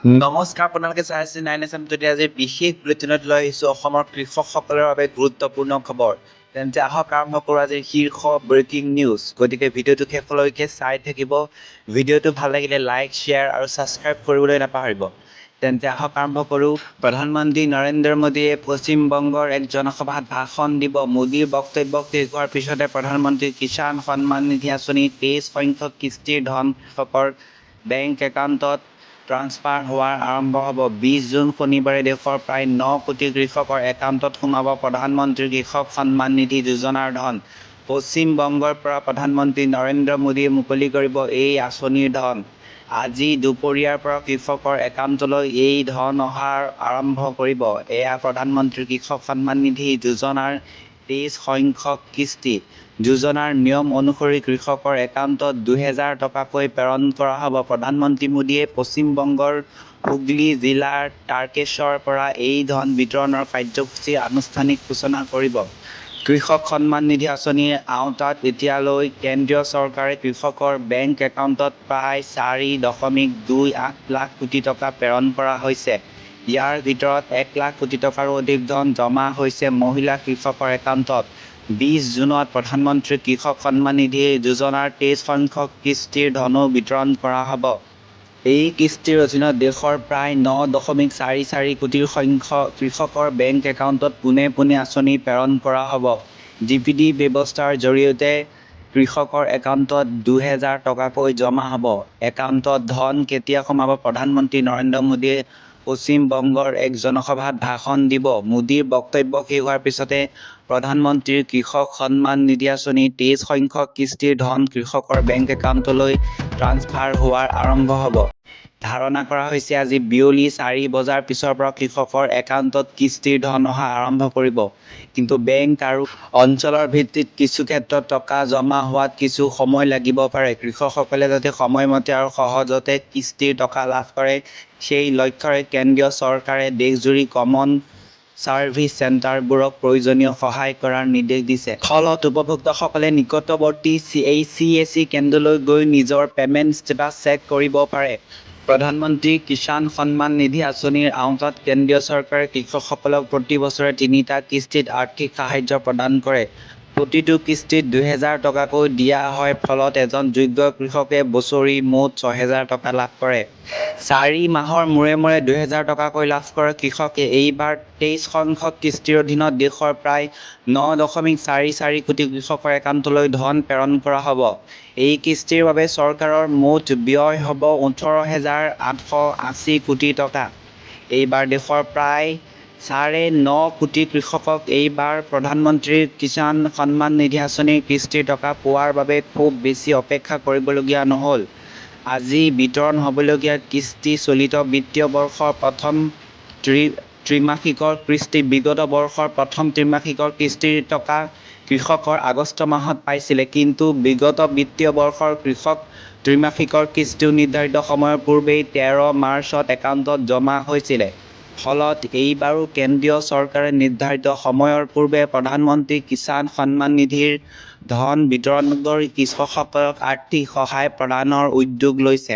নমস্কাৰ, আপোনালোকে চাই আছে 9SM যদি আজি বিশেষ বুলেটিনত লৈ আহিছোঁ অসমৰ কৃষকসকলৰ বাবে গুৰুত্বপূৰ্ণ খবৰ। তেন্তে আহক আৰম্ভ কৰোঁ আজিৰ শীৰ্ষ ব্ৰেকিং নিউজ। গতিকে ভিডিঅ'টো শেষলৈকে চাই থাকিব। ভিডিঅ'টো ভাল লাগিলে লাইক, শ্বেয়াৰ আৰু ছাবস্ক্ৰাইব কৰিবলৈ নাপাহৰিব। তেন্তে আহক আৰম্ভ কৰোঁ। প্ৰধানমন্ত্ৰী নৰেন্দ্ৰ মোদীয়ে পশ্চিমবংগৰ এক জনসভাত ভাষণ দিব। মোদীৰ বক্তব্য শেষ হোৱাৰ পিছতে প্ৰধানমন্ত্ৰী কিষাণ সন্মান নিধি আঁচনিৰ 23 সংখ্যক কিস্তিৰ ধন কৃষকৰ বেংক একাউণ্টত ট্ৰান্সফাৰ হোৱাৰ আৰম্ভ হ'ব। 20 জুন শনিবাৰে দেশৰ প্ৰায় 9 কোটি কৃষকৰ একাউণ্টত সোমাব প্ৰধানমন্ত্ৰী কৃষক সন্মান নিধি যোজনাৰ ধন। পশ্চিম বংগৰ পৰা প্ৰধানমন্ত্ৰী নৰেন্দ্ৰ মোদীয়ে মুকলি কৰিব এই আঁচনিৰ ধন। আজি দুপৰীয়াৰ পৰা কৃষকৰ একাউণ্টলৈ এই ধন অহাৰ আৰম্ভ কৰিব। এয়া প্ৰধানমন্ত্ৰী কৃষক সন্মান নিধি যোজনাৰ 23 সংখ্যক কিস্তি। যোজনাৰ নিয়ম অনুসৰি কৃষকৰ একাউণ্টত 2000 টকাকৈ প্ৰেৰণ কৰা হ'ব। প্ৰধানমন্ত্ৰী মোদীয়ে পশ্চিম বংগৰ হুগলী জিলাৰ তাৰকেশ্বৰ পৰা এই ধন বিতৰণৰ কাৰ্যসূচীৰ আনুষ্ঠানিক সূচনা কৰিব। কৃষক সন্মান নিধি আঁচনিৰ আওতাত এতিয়ালৈ কেন্দ্ৰীয় চৰকাৰে কৃষকৰ বেংক একাউণ্টত প্ৰায় 4.28 লাখ কোটি টকা প্ৰেৰণ কৰা হৈছে। ইয়াৰ ভিতৰত 1 লাখ কোটি টকাৰো অধিক ধন জমা হৈছে মহিলা কৃষকৰ একাউণ্টত। 20 জুনত প্ৰধানমন্ত্ৰী কৃষক সন্মান নিধি যোজনাৰ 23 সংখ্যক কিস্তিৰ ধনো বিতৰণ কৰা হ'ব। এই কিস্তিৰ অধীনত দেশৰ প্ৰায় 9.44 কোটি সংখ্যক কৃষকৰ বেংক একাউণ্টত পোনে পোনে আঁচনি প্ৰেৰণ কৰা হ'ব। ডিপিডি ব্যৱস্থাৰ জৰিয়তে কৃষকৰ একাউণ্টত 2000 টকাকৈ জমা হ'ব। একাউণ্টত ধন কেতিয়া সোমাব? প্ৰধানমন্ত্ৰী নৰেন্দ্ৰ মোদীয়ে পশ্চিম বংগৰ এক জনসভাত ভাষণ দিব। মোদীৰ বক্তব্য শেষ হোৱাৰ পিছতে প্ৰধানমন্ত্ৰীৰ কৃষক সন্মান নিধি আঁচনিৰ 23 সংখ্যক কিস্তিৰ ধন কৃষকৰ বেংক একাউণ্টলৈ ট্ৰান্সফাৰ হোৱাৰ আৰম্ভ হ'ব। ধাৰণা কৰা হৈছে আজি বিয়লি 4 বজাৰ পিছৰ পৰা কৃষকৰ একাউণ্টত কিস্তিৰ ধন অহা আৰম্ভ কৰিব। কিন্তু বেংক আৰু অঞ্চলৰ ভিত্তিত কিছু ক্ষেত্ৰত টকা জমা হোৱাত কিছু সময় লাগিব পাৰে। কৃষকসকলে যাতে সময়মতে আৰু সহজতে কিস্তিৰ টকা লাভ কৰে সেই লক্ষ্যৰে কেন্দ্ৰীয় চৰকাৰে দেশজুৰি কমন ছাৰ্ভিচ চেণ্টাৰবোৰক প্ৰয়োজনীয় সহায় কৰাৰ নিৰ্দেশ দিছে। ফলত উপভোক্তাসকলে নিকটৱৰ্তী CSC কেন্দ্ৰলৈ গৈ নিজৰ পেমেণ্ট ষ্টেটাছ চেক কৰিব পাৰে। প্ৰধানমন্ত্ৰী কিষাণ সন্মান নিধি আঁচনিৰ আওতাত কেন্দ্ৰীয় চৰকাৰে কৃষকসকলক প্ৰতি বছৰে 3টা কিস্তিত আৰ্থিক সাহায্য প্ৰদান কৰে। প্ৰতিটো কিস্তিত 2000 টকাকৈ দিয়া হয়। ফলত এজন যোগ্য কৃষকে বছৰি মুঠ 6000 টকা লাভ কৰে। 4 মাহৰ মূৰে মূৰে 2000 টকাকৈ লাভ কৰা কৃষকে এইবাৰ 23 সংখ্যক কিস্তিৰ অধীনত দেশৰ প্ৰায় 9.44 কোটি কৃষকৰ একাউণ্টলৈ ধন প্ৰেৰণ কৰা হ'ব। এই কিস্তিৰ বাবে চৰকাৰৰ মুঠ ব্যয় হ'ব 18,880 কোটি টকা। এইবাৰ দেশৰ প্ৰায় 9.5 কোটি কৃষকক এইবাৰ প্ৰধানমন্ত্ৰী কিষাণ সন্মান নিধি আঁচনিৰ কিস্তিৰ টকা পোৱাৰ বাবে খুব বেছি অপেক্ষা কৰিবলগীয়া নহ'ল। আজি বিতৰণ হ'বলগীয়া কিস্তি চলিত বিত্তীয় বৰ্ষৰ প্ৰথম ত্ৰিমাসিকৰ কিস্তি। বিগত বৰ্ষৰ প্ৰথম ত্ৰিমাসিকৰ কিস্তিৰ টকা কৃষকৰ আগষ্ট মাহত পাইছিলে। কিন্তু বিগত বিত্তীয় বৰ্ষৰ কৃষক ত্ৰিমাসিকৰ কিস্তিও নিৰ্ধাৰিত সময়ৰ পূৰ্বেই 13 মাৰ্চত একাউণ্টত জমা হৈছিলে। ফলত এইবাৰো কেন্দ্ৰীয় চৰকাৰে নিৰ্ধাৰিত সময়ৰ পূৰ্বে প্ৰধানমন্ত্ৰী কিষাণ সন্মান নিধিৰ ধন বিতৰণ কৰি কৃষকসকলক আৰ্থিক সহায় প্ৰদানৰ উদ্যোগ লৈছে।